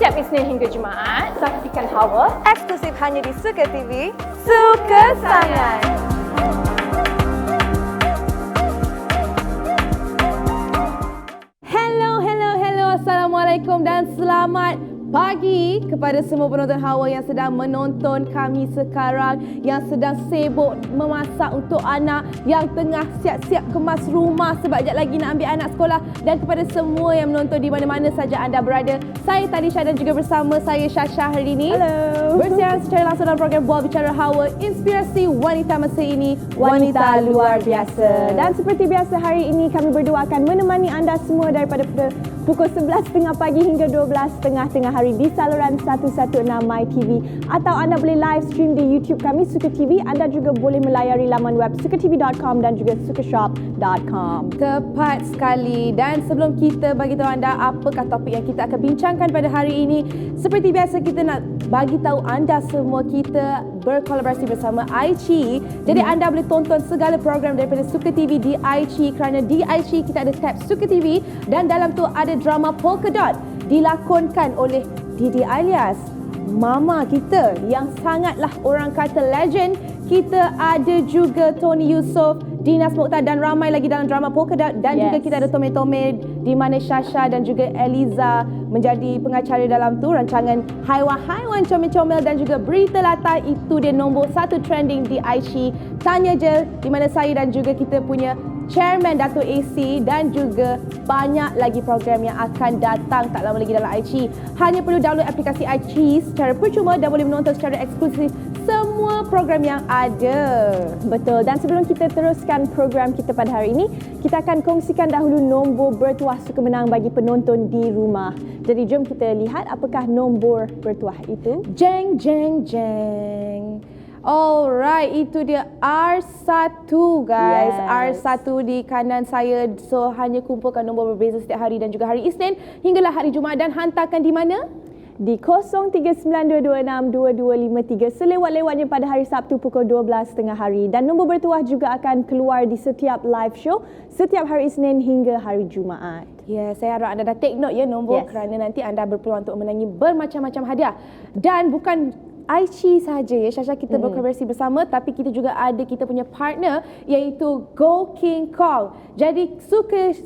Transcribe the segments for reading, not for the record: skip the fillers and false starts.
Setiap Isnin hingga Jumaat, saksikan Hawa eksklusif hanya di Suka TV. Suka sangat. Hello. Assalamualaikum dan selamat pagi kepada semua penonton Hawa yang sedang menonton kami sekarang, yang sedang sibuk memasak untuk anak, yang tengah siap-siap kemas rumah sebab sekejap lagi nak ambil anak sekolah, dan kepada semua yang menonton di mana-mana saja anda berada. Saya Talisha dan juga bersama saya Syasha hari ini. Hello. Bersiaran secara langsung dalam program Bual Bicara Hawa, inspirasi wanita masa ini, wanita luar biasa. Dan seperti biasa hari ini kami berdua akan menemani anda semua daripada pukul 11.30 pagi hingga 12.30 tengah hari di saluran 116 MyTV, atau anda boleh live stream di YouTube kami Suka TV. Anda juga boleh melayari laman web sukatv.com dan juga sukashop.com. Tepat sekali. Dan sebelum kita bagi tahu anda apakah topik yang kita akan bincangkan pada hari ini, seperti biasa kita nak bagi tahu anda semua kita berkolaborasi bersama iQIYI. Jadi anda boleh tonton segala program daripada Suka TV di iQIYI, kerana di iQIYI kita ada tab Suka TV dan dalam tu ada drama Polka Dot dilakonkan oleh Didi Alias, mama kita yang sangatlah orang kata legend. Kita ada juga Tony Yusof, Dinas Mokhtar dan ramai lagi dalam drama Polka Dot, dan juga kita ada Tome di mana Syasha dan juga Eliza menjadi pengacara dalam tu. Rancangan haiwan-haiwan comel-comel dan juga berita latar, itu dia nombor 1 trending di iQIYI. Tanya Je, di mana saya dan juga kita punya Chairman Dato' AC dan juga banyak lagi program yang akan datang tak lama lagi dalam iQIYI. Hanya perlu download aplikasi iQIYI secara percuma dan boleh menonton secara eksklusif semua program yang ada. Betul. Dan sebelum kita teruskan program kita pada hari ini, kita akan kongsikan dahulu nombor bertuah suka menang bagi penonton di rumah. Jadi jom kita lihat apakah nombor bertuah itu. Jeng. Alright, itu dia R1 guys. Yes. R1 di kanan saya. So hanya kumpulkan nombor berbeza setiap hari dan juga hari Isnin hinggalah hari Jumaat, dan hantarkan di mana? Di 0392262253 selewat-lewatnya pada hari Sabtu pukul 12 tengah hari. Dan nombor bertuah juga akan keluar di setiap live show setiap hari Isnin hingga hari Jumaat. Ya, saya harap anda dah take note ya nombor, kerana nanti anda berpeluang untuk menangi bermacam-macam hadiah. Dan bukan iQIYI sahaja ya Syasha, kita berkolaborasi bersama, tapi kita juga ada kita punya partner iaitu Go King Kong. Jadi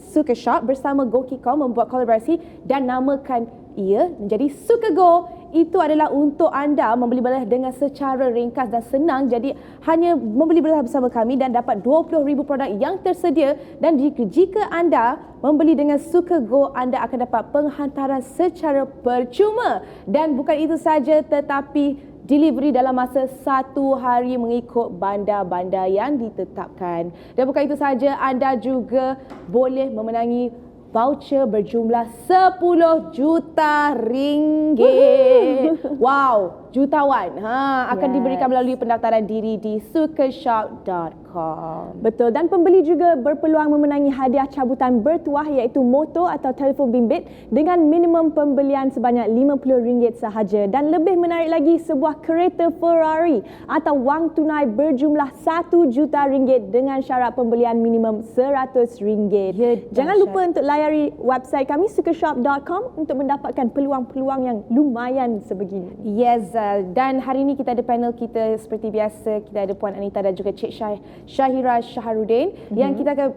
Suka Shop bersama Go King Kong membuat kolaborasi dan namakan ia menjadi Suka Go. Itu adalah untuk anda membeli belah dengan secara ringkas dan senang. Jadi hanya membeli belah bersama kami dan dapat 20,000 produk yang tersedia. Dan jika anda membeli dengan Suka Go, anda akan dapat penghantaran secara percuma. Dan bukan itu saja, tetapi delivery dalam masa 1 hari mengikut bandar-bandar yang ditetapkan. Dan bukan itu saja, anda juga boleh memenangi voucher berjumlah 10 juta ringgit. Wow, jutawan. Akan diberikan melalui pendaftaran diri di sukashop.com. Betul. Dan pembeli juga berpeluang memenangi hadiah cabutan bertuah iaitu motor atau telefon bimbit dengan minimum pembelian sebanyak RM50 sahaja. Dan lebih menarik lagi, sebuah kereta Ferrari atau wang tunai berjumlah RM1 juta dengan syarat pembelian minimum RM100. Jangan lupa untuk layari website kami sukashop.com untuk mendapatkan peluang-peluang yang lumayan sebegini. Yes, dan hari ini kita ada panel kita seperti biasa. Kita ada Puan Anita dan juga Cik Syahira Shahrudin. Yang kita akan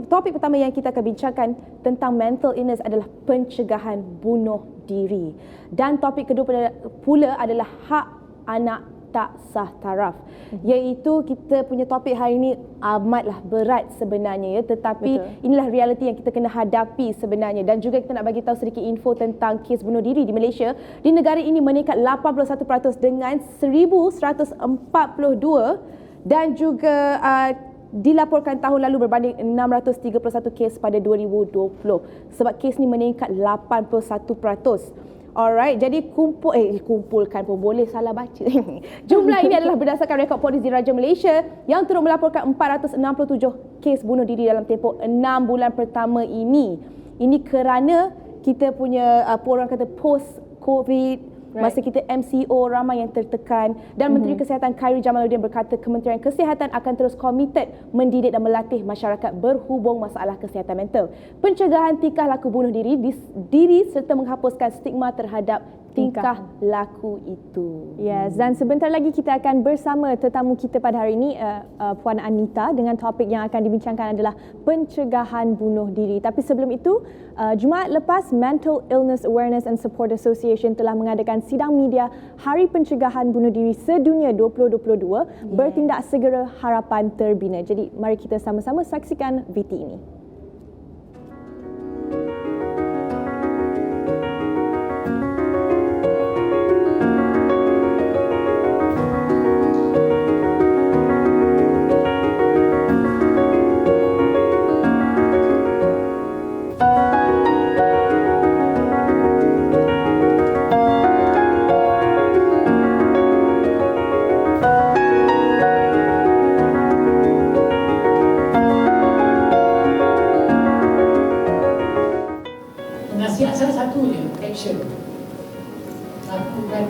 topik pertama yang kita akan bincangkan tentang mental illness adalah pencegahan bunuh diri. Dan topik kedua pula adalah hak anak tak sah taraf. Iaitu kita punya topik hari ini amatlah berat sebenarnya ya, tetapi inilah realiti yang kita kena hadapi sebenarnya. Dan juga kita nak bagi tahu sedikit info tentang kes bunuh diri di Malaysia. Di negara ini meningkat 81% dengan 1,142, dan juga dilaporkan tahun lalu berbanding 631 kes pada 2020. Sebab kes ni meningkat 81%. Alright, jadi kumpulkan pun boleh salah baca. Jumlah ini adalah berdasarkan rekod Polis Diraja Malaysia yang turut melaporkan 467 kes bunuh diri dalam tempoh 6 bulan pertama ini. Ini kerana kita punya orang kata post COVID Masa kita MCO ramai yang tertekan dan Menteri Kesihatan Khairy Jamaluddin berkata Kementerian Kesihatan akan terus komited mendidik dan melatih masyarakat berhubung masalah kesihatan mental, pencegahan tingkah laku bunuh diri serta menghapuskan stigma terhadap tingkah laku itu. Yes, dan sebentar lagi kita akan bersama tetamu kita pada hari ini, Puan Anita, dengan topik yang akan dibincangkan adalah pencegahan bunuh diri. Tapi sebelum itu, Jumaat lepas Mental Illness Awareness and Support Association telah mengadakan sidang media Hari Pencegahan Bunuh Diri Sedunia 2022, bertindak segera harapan terbina. Jadi mari kita sama-sama saksikan VT ini. Nasihat saya satu je, action. Lakukan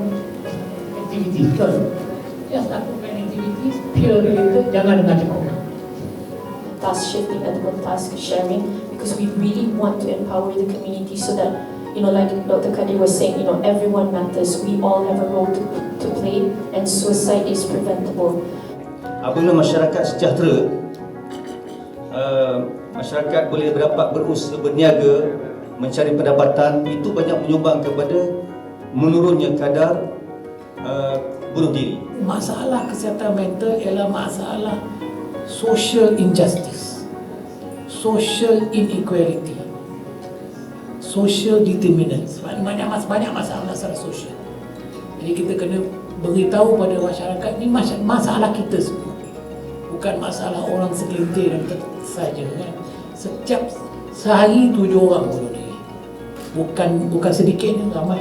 aktiviti, betul. Just lakukan aktiviti, peer related, jangan dengar cakap orang. Task shifting ataupun task sharing, because we really want to empower the community so that, like Dr. Kadir was saying, everyone matters. We all have a role to play, and suicide is preventable. Apabila masyarakat sejahtera, masyarakat boleh dapat berusaha berniaga, mencari pendapatan, itu banyak menyumbang kepada menurunnya kadar bunuh diri. Masalah kesihatan mental ialah masalah social injustice, social inequality, social determinants. Banyak masalah sosial. Jadi kita kena beritahu pada masyarakat ni masalah kita semua. Bukan masalah orang segelintir saja kan. Setiap sehari 7 orang bunuh diri. Bukan sedikit, ramai.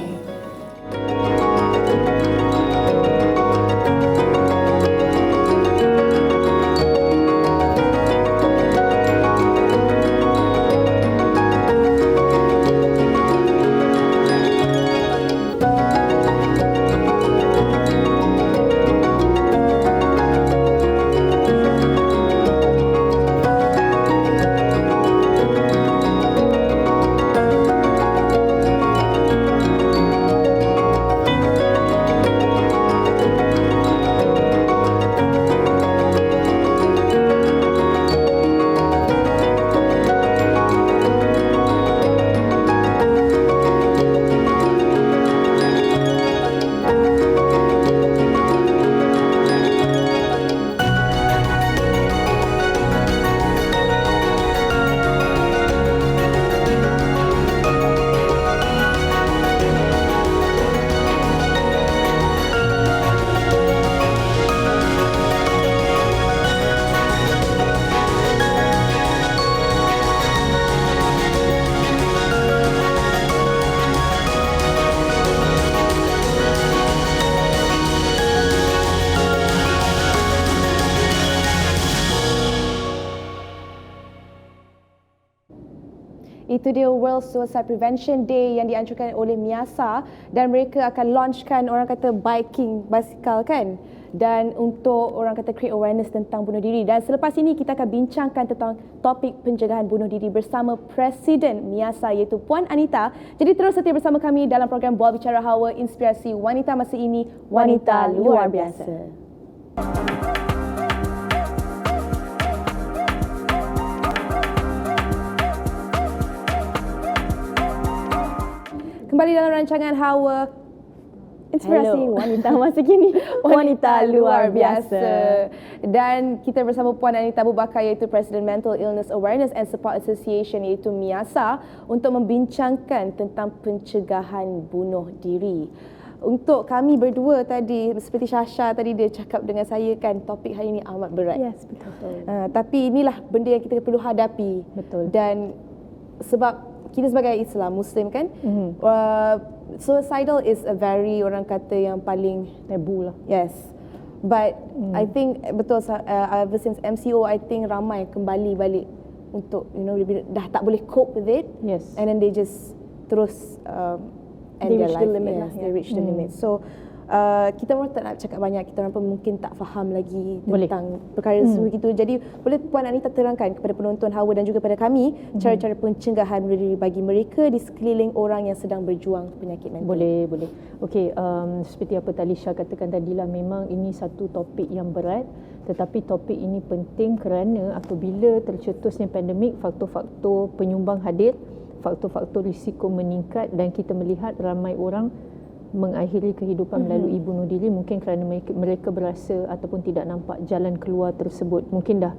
Itu dia World Suicide Prevention Day yang dianjurkan oleh MIASA, dan mereka akan launchkan orang kata biking, basikal kan, dan untuk orang kata create awareness tentang bunuh diri. Dan selepas ini kita akan bincangkan tentang topik pencegahan bunuh diri bersama Presiden MIASA iaitu Puan Anita. Jadi terus setia bersama kami dalam program Bual Bicara Hawa, inspirasi wanita masa ini, wanita luar biasa. Kembali dalam rancangan Hawa, Inspirasi wanita masa kini, wanita luar biasa. Dan kita bersama Puan Anita Abu Bakar iaitu Presiden Mental Illness Awareness and Support Association iaitu MIASA untuk membincangkan tentang pencegahan bunuh diri. Untuk kami berdua tadi, seperti Syasha tadi dia cakap dengan saya kan, topik hari ini amat berat. Yes, betul. Tapi inilah benda yang kita perlu hadapi. Betul. Dan sebab kita sebagai Islam, Muslim kan, suicidal is a very, orang kata yang paling tabu lah. Yes. But I think betul, ever since MCO, I think ramai kembali balik untuk dah tak boleh cope with it. Yes. And then they just terus end They their reach life. the limit Yes, lah, they reach the limit. So kita orang tak nak cakap banyak, kita orang pun mungkin tak faham lagi Boleh. tentang perkara sebegitu. Jadi boleh Puan Anita terangkan kepada penonton Hawa dan juga pada kami cara-cara pencegahan bunuh diri bagi mereka di sekeliling orang yang sedang berjuang penyakit mental. Boleh. Okey, seperti apa Talisha katakan tadilah, memang ini satu topik yang berat, tetapi topik ini penting kerana apabila tercetusnya pandemik, faktor-faktor penyumbang hadir, faktor-faktor risiko meningkat dan kita melihat ramai orang mengakhiri kehidupan melalui bunuh diri, mungkin kerana mereka berasa ataupun tidak nampak jalan keluar tersebut. Mungkin dah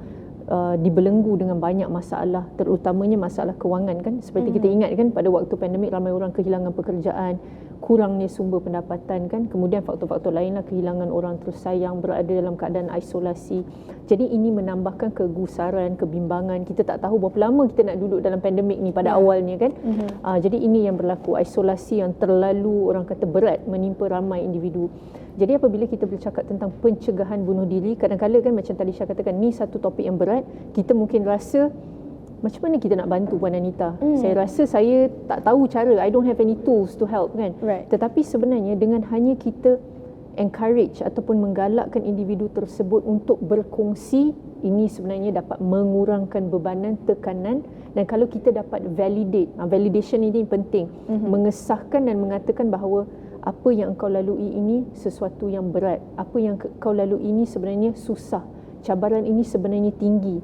dibelenggu dengan banyak masalah, terutamanya masalah kewangan kan. Seperti kita ingat kan, pada waktu pandemik ramai orang kehilangan pekerjaan, kurangnya sumber pendapatan kan. Kemudian faktor-faktor lainlah, kehilangan orang tersayang, berada dalam keadaan isolasi. Jadi ini menambahkan kegusaran, kebimbangan. Kita tak tahu berapa lama kita nak duduk dalam pandemik ni pada awalnya kan. Jadi ini yang berlaku, isolasi yang terlalu orang kata berat menimpa ramai individu. Jadi apabila kita bercakap tentang pencegahan bunuh diri, kadang-kadang kan macam Talisha katakan, ni satu topik yang berat. Kita mungkin rasa macam mana kita nak bantu Puan Anita? Saya rasa saya tak tahu cara, I don't have any tools to help kan. Right. Tetapi sebenarnya dengan hanya kita encourage ataupun menggalakkan individu tersebut untuk berkongsi, ini sebenarnya dapat mengurangkan bebanan, tekanan. Dan kalau kita dapat validation ini penting, mengesahkan dan mengatakan bahawa apa yang engkau lalui ini sesuatu yang berat, apa yang kau lalui ini sebenarnya susah, cabaran ini sebenarnya tinggi,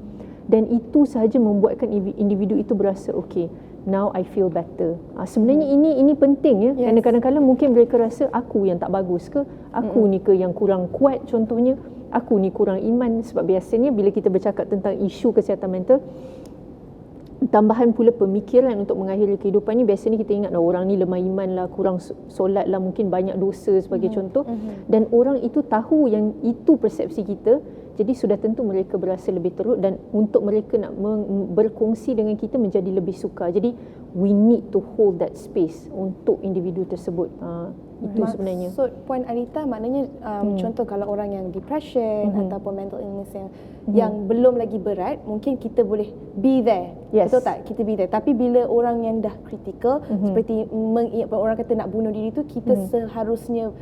dan itu sahaja membuatkan individu itu berasa okay, now I feel better. Sebenarnya ini penting ya. Kerana kadang-kadang mungkin mereka rasa aku yang tak bagus ke, aku ni ke yang kurang kuat, contohnya aku ni kurang iman. Sebab biasanya bila kita bercakap tentang isu kesihatan mental, tambahan pula pemikiran untuk mengakhiri kehidupan ni, biasanya kita ingat orang ni lemah iman lah, kurang solat lah, mungkin banyak dosa sebagai contoh. Dan orang itu tahu yang itu persepsi kita, jadi sudah tentu mereka berasa lebih teruk dan untuk mereka nak berkongsi dengan kita menjadi lebih sukar. Jadi we need to hold that space untuk individu tersebut. Itu sebenarnya. Maksud Puan Anita maknanya contoh kalau orang yang depression ataupun mental illness yang belum lagi berat, mungkin kita boleh be there. Yes. Betul tak? Kita be there. Tapi bila orang yang dah critical, seperti orang kata nak bunuh diri tu, kita seharusnya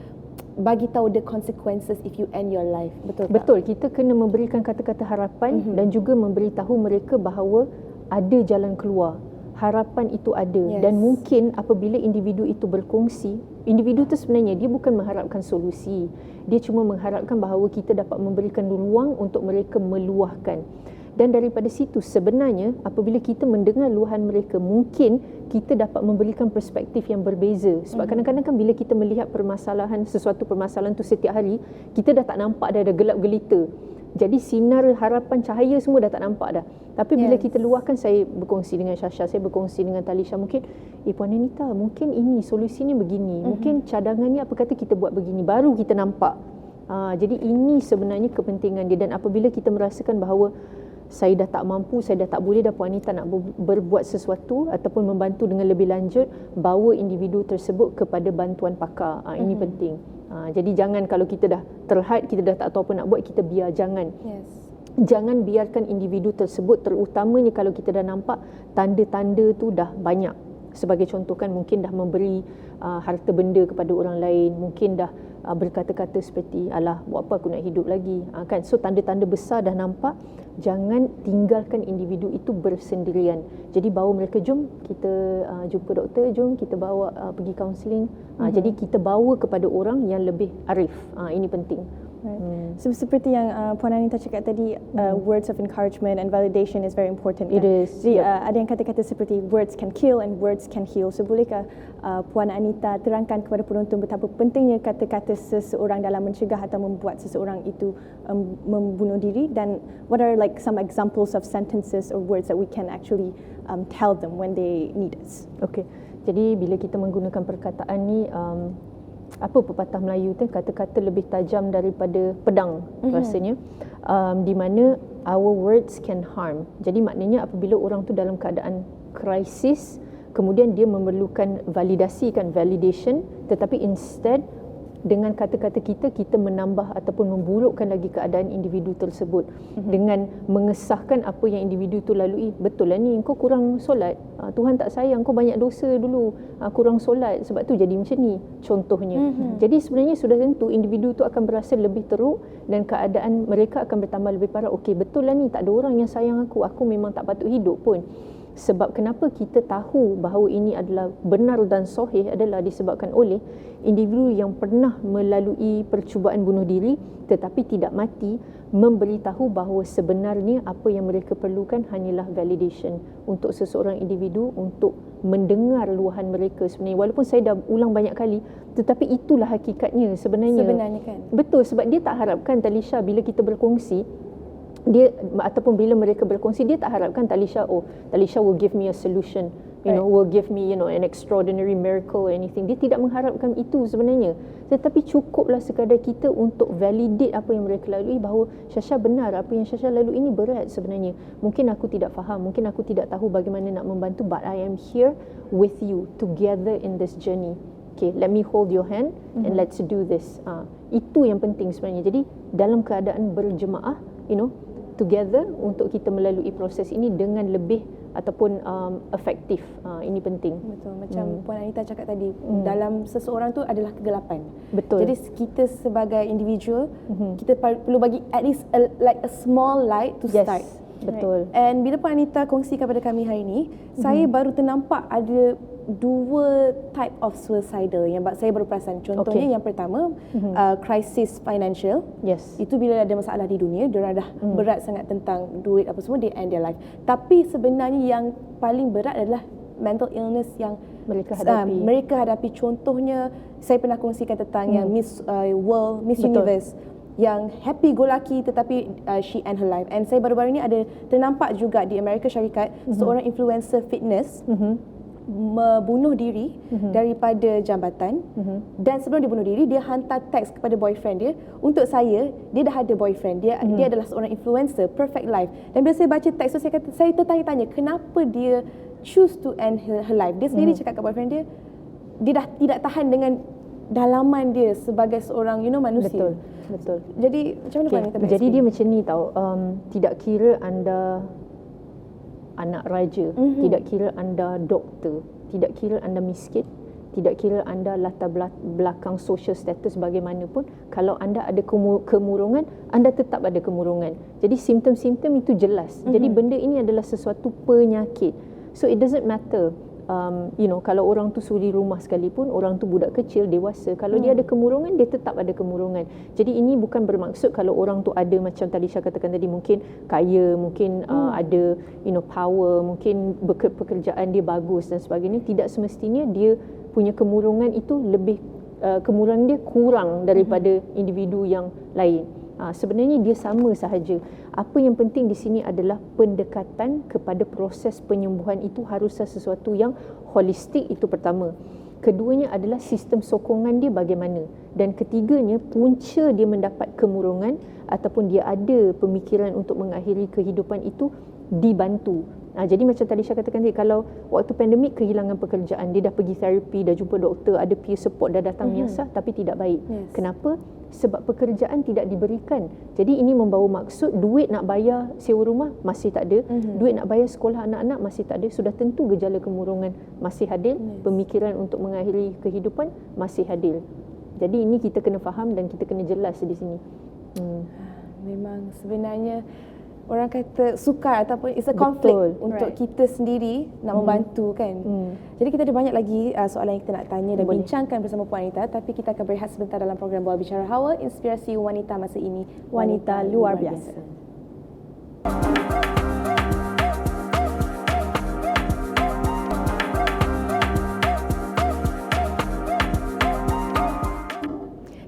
bagi tahu the consequences if you end your life. Betul tak? Betul, kita kena memberikan kata-kata harapan dan juga memberitahu mereka bahawa ada jalan keluar. Harapan itu ada. Dan mungkin apabila individu itu berkongsi, individu itu sebenarnya dia bukan mengharapkan solusi. Dia cuma mengharapkan bahawa kita dapat memberikan ruang untuk mereka meluahkan. Dan daripada situ sebenarnya apabila kita mendengar luahan mereka, mungkin kita dapat memberikan perspektif yang berbeza. Sebab kadang-kadang kan bila kita melihat sesuatu permasalahan tu setiap hari, kita dah tak nampak dah, gelap gelita. Jadi sinar harapan, cahaya semua dah tak nampak dah. Tapi bila kita luahkan, saya berkongsi dengan Shasha, saya berkongsi dengan Talisha, mungkin Puan Anita, mungkin ini solusinya begini, mungkin cadangannya apa kata kita buat begini, baru kita nampak. Jadi ini sebenarnya kepentingan dia. Dan apabila kita merasakan bahawa saya dah tak mampu, saya dah tak boleh dah, Puan Anita nak berbuat sesuatu ataupun membantu dengan lebih lanjut, bawa individu tersebut kepada bantuan pakar. Ini penting. Jadi jangan kalau kita dah terhad, kita dah tak tahu apa nak buat, kita biar. Jangan biarkan individu tersebut, terutamanya kalau kita dah nampak tanda-tanda tu dah banyak. Sebagai contoh kan, mungkin dah memberi harta benda kepada orang lain, mungkin dah berkata-kata seperti alah, buat apa aku nak hidup lagi, kan. So tanda-tanda besar dah nampak, jangan tinggalkan individu itu bersendirian. Jadi bawa mereka, jom kita jumpa doktor, jom kita bawa pergi kaunseling. Jadi kita bawa kepada orang yang lebih arif. Ini penting. So, seperti yang Puan Anita cakap tadi, words of encouragement and validation is very important. It is. Jadi ada yang kata-kata seperti words can kill and words can heal. So bolehkah Puan Anita terangkan kepada penonton betapa pentingnya kata-kata seseorang dalam mencegah atau membuat seseorang itu membunuh diri, dan what are like some examples of sentences or words that we can actually tell them when they need us? Okay. Jadi bila kita menggunakan perkataan ni, apa pepatah Melayu tu, kata-kata lebih tajam daripada pedang rasanya, di mana our words can harm. Jadi maknanya apabila orang tu dalam keadaan krisis, kemudian dia memerlukan validation, tetapi instead dengan kata-kata kita menambah ataupun memburukkan lagi keadaan individu tersebut dengan mengesahkan apa yang individu tu lalui. Betul lah ni, kau kurang solat, Tuhan tak sayang, kau banyak dosa dulu, kurang solat, sebab tu jadi macam ni contohnya. Jadi sebenarnya sudah tentu individu tu akan berasa lebih teruk dan keadaan mereka akan bertambah lebih parah. Okey, betul lah ni, tak ada orang yang sayang aku memang tak patut hidup pun. Sebab kenapa kita tahu bahawa ini adalah benar dan sahih adalah disebabkan oleh individu yang pernah melalui percubaan bunuh diri tetapi tidak mati, memberitahu bahawa sebenarnya apa yang mereka perlukan hanyalah validation untuk seseorang individu untuk mendengar luahan mereka sebenarnya. Walaupun saya dah ulang banyak kali, tetapi itulah hakikatnya sebenarnya. Sebenarnya kan. Betul, sebab dia tak harapkan Talisha bila kita berkongsi, dia ataupun bila mereka berkongsi, dia tak harapkan Talisha will give me a solution, will give me an extraordinary miracle or anything. Dia tidak mengharapkan itu sebenarnya, tetapi cukuplah sekadar kita untuk validate apa yang mereka lalui, bahawa Syasha benar, apa yang Syasha lalui ini berat sebenarnya. Mungkin aku tidak faham, mungkin aku tidak tahu bagaimana nak membantu, but I am here with you together in this journey. Okay, let me hold your hand and let's do this. Itu yang penting sebenarnya. Jadi dalam keadaan berjemaah, together untuk kita melalui proses ini dengan lebih ataupun efektif. Ini penting. Betul. Macam Puan Anita cakap tadi, dalam seseorang tu adalah kegelapan. Betul. Jadi kita sebagai individu, kita perlu bagi at least a small light to start. Betul. And bila Puan Anita kongsikan kepada kami hari ini, saya baru ternampak ada dua type of suicidal yang saya baru perasan. Contohnya yang pertama, crisis financial. Yes. Itu bila ada masalah di dunia, diorang dah berat sangat tentang duit apa semua, they end their life. Tapi sebenarnya yang paling berat adalah mental illness yang mereka hadapi. Contohnya, saya pernah kongsikan tentang yang Miss World, Miss Universe, yang happy go lucky tetapi she end her life. And saya baru-baru ni ada ternampak juga di Amerika Syarikat, seorang influencer fitness membunuh diri daripada jambatan, dan sebelum dia bunuh diri, dia hantar teks kepada boyfriend dia. Untuk saya, dia dah ada boyfriend, dia adalah seorang influencer, perfect life. Dan bila saya baca teks tu, saya tertanya-tanya kenapa dia choose to end her life. Dia sendiri cakap ke boyfriend dia, dia dah tidak tahan dengan dalaman dia sebagai seorang manusia. Betul. Jadi macam mana kita boleh Jadi dia macam ni tau, tidak kira anda anak raja, tidak kira anda doktor, tidak kira anda miskin, tidak kira anda latar belakang social status bagaimanapun, kalau anda ada kemurungan, anda tetap ada kemurungan. Jadi simptom-simptom itu jelas. Jadi benda ini adalah sesuatu penyakit. So it doesn't matter kalau orang tu suri rumah sekalipun, orang tu budak kecil, dewasa, kalau dia ada kemurungan, dia tetap ada kemurungan. Jadi ini bukan bermaksud kalau orang tu ada, macam Talisha katakan tadi, mungkin kaya, mungkin ada power, mungkin pekerjaan dia bagus dan sebagainya, tidak semestinya dia punya kemurungan itu lebih kemurungan dia kurang daripada individu yang lain. Sebenarnya dia sama sahaja. Apa yang penting di sini adalah pendekatan kepada proses penyembuhan itu haruslah sesuatu yang holistik, itu pertama. Keduanya adalah sistem sokongan dia bagaimana. Dan ketiganya, punca dia mendapat kemurungan ataupun dia ada pemikiran untuk mengakhiri kehidupan itu dibantu. Jadi macam tadi saya katakan tadi, kalau waktu pandemik kehilangan pekerjaan, dia dah pergi terapi, dah jumpa doktor, ada peer support, dah datang miasah tapi tidak baik. Kenapa? Sebab pekerjaan tidak diberikan. Jadi ini membawa maksud duit nak bayar sewa rumah masih tak ada, duit nak bayar sekolah anak-anak masih tak ada. Sudah tentu gejala kemurungan masih hadir, pemikiran untuk mengakhiri kehidupan masih hadir. Jadi ini kita kena faham dan kita kena jelas di sini. Memang sebenarnya orang kata sukar ataupun it's a conflict untuk kita sendiri nak membantu kan. Jadi kita ada banyak lagi soalan yang kita nak tanya dan bincangkan bersama Puan Anita, tapi kita akan berehat sebentar dalam program Bola Bicara Hawa, inspirasi wanita masa ini, wanita luar biasa.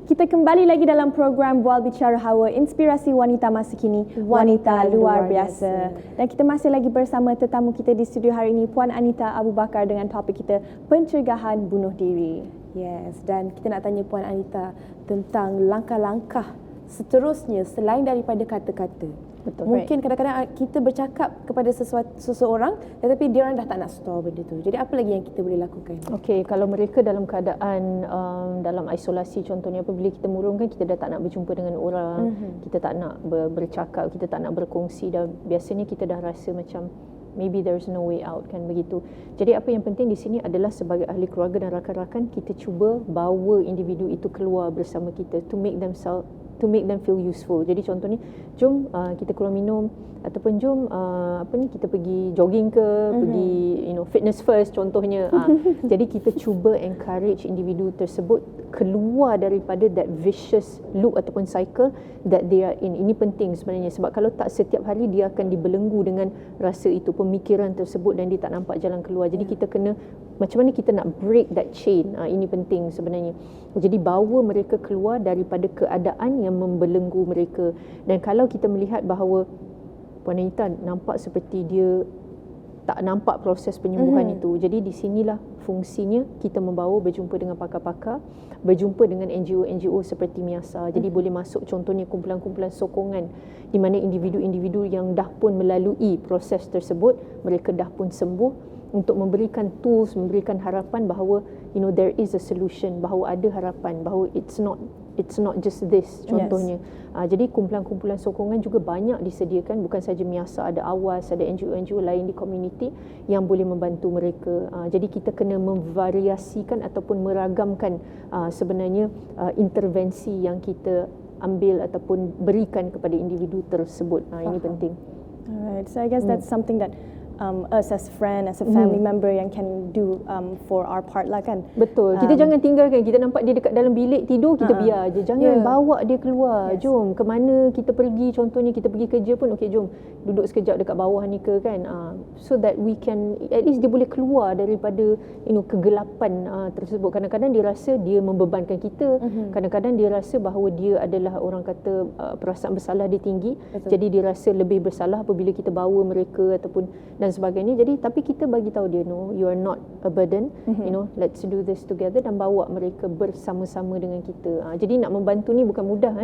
Kita kembali lagi dalam program Bola Bicara Hawa, inspirasi wanita masa kini, wanita luar biasa. Dan kita masih lagi bersama tetamu kita di studio hari ini, Puan Anita Abu Bakar, dengan topik kita pencegahan bunuh diri. Yes, dan kita nak tanya Puan Anita tentang langkah-langkah seterusnya selain daripada kata-kata. Betul, Mungkin kadang-kadang kita bercakap kepada seseorang tetapi dia orang dah tak nak store benda tu. Jadi apa lagi yang kita boleh lakukan? Okey, kalau mereka dalam keadaan dalam isolasi contohnya, apabila kita murungkan, kita dah tak nak berjumpa dengan orang, kita tak nak bercakap, kita tak nak berkongsi, dan biasanya kita dah rasa macam maybe there is no way out, kan begitu. Jadi apa yang penting di sini adalah sebagai ahli keluarga dan rakan-rakan, kita cuba bawa individu itu keluar bersama kita to make them feel useful. Jadi contohnya, jom kita keluar minum, ataupun jom kita pergi jogging ke, pergi fitness first contohnya. Jadi kita cuba encourage individu tersebut keluar daripada that vicious loop ataupun cycle that they are in. Ini penting sebenarnya, sebab kalau tak, setiap hari dia akan dibelenggu dengan rasa itu, pemikiran tersebut, dan dia tak nampak jalan keluar. Jadi kita kena, macam mana kita nak break that chain. Ini penting sebenarnya. Jadi bawa mereka keluar daripada keadaan yang membelenggu mereka. Dan kalau kita melihat bahawa wanita nampak seperti dia tak nampak proses penyembuhan itu, jadi di sinilah fungsinya kita membawa, berjumpa dengan pakar-pakar, berjumpa dengan NGO-NGO seperti MIASA. Jadi boleh masuk contohnya kumpulan-kumpulan sokongan di mana individu-individu yang dah pun melalui proses tersebut, mereka dah pun sembuh, untuk memberikan tools, memberikan harapan bahawa there is a solution, bahawa ada harapan, bahawa it's not just this contohnya. Jadi kumpulan-kumpulan sokongan juga banyak disediakan, bukan saja MIASA, ada AWAS, ada NGO-NGO lain di komuniti yang boleh membantu mereka. Jadi kita kena memvariasikan ataupun meragamkan sebenarnya intervensi yang kita ambil ataupun berikan kepada individu tersebut. Ini penting. Alright, so I guess that's something that us as friend, as a family member yang can do for our part lah, kan. Betul. Kita jangan tinggalkan. Kita nampak dia dekat dalam bilik tidur, kita biar je. Jangan bawa dia keluar. Jom ke mana kita pergi, contohnya kita pergi kerja pun, okey jom duduk sekejap dekat bawah ni ke, kan. So that we can, at least dia boleh keluar daripada kegelapan tersebut. Kadang-kadang dia rasa dia membebankan kita. Kadang-kadang dia rasa bahawa dia adalah, orang kata, perasaan bersalah dia tinggi. Betul. Jadi dia rasa lebih bersalah apabila kita bawa mereka ataupun dan sebagainya. Jadi tapi kita bagi tahu dia, no, you are not a burden, let's do this together, dan bawa mereka bersama-sama dengan kita. Jadi nak membantu ni bukan mudah.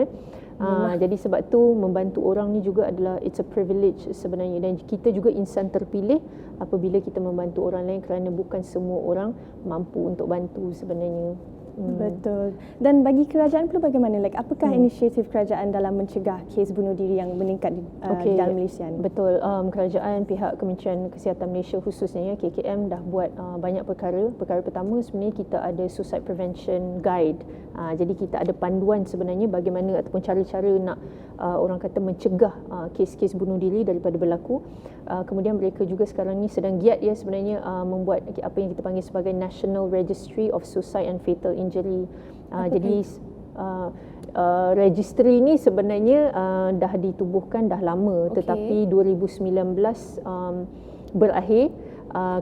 Jadi sebab tu membantu orang ni juga adalah, it's a privilege sebenarnya, dan kita juga insan terpilih apabila kita membantu orang lain, kerana bukan semua orang mampu untuk bantu sebenarnya. Betul. Dan bagi kerajaan pula bagaimana? Apakah inisiatif kerajaan dalam mencegah kes bunuh diri yang meningkat di dalam Malaysia? Betul. Kerajaan, pihak Kementerian Kesihatan Malaysia khususnya, KKM, dah buat banyak perkara. Perkara pertama sebenarnya, kita ada Suicide Prevention Guide. Jadi kita ada panduan sebenarnya bagaimana ataupun cara-cara nak orang kata mencegah kes-kes bunuh diri daripada berlaku. Kemudian mereka juga sekarang ni sedang giat sebenarnya membuat apa yang kita panggil sebagai National Registry of Suicide and Fatal Injury. Jadi registry ni sebenarnya dah ditubuhkan dah lama, tetapi 2019 berakhir.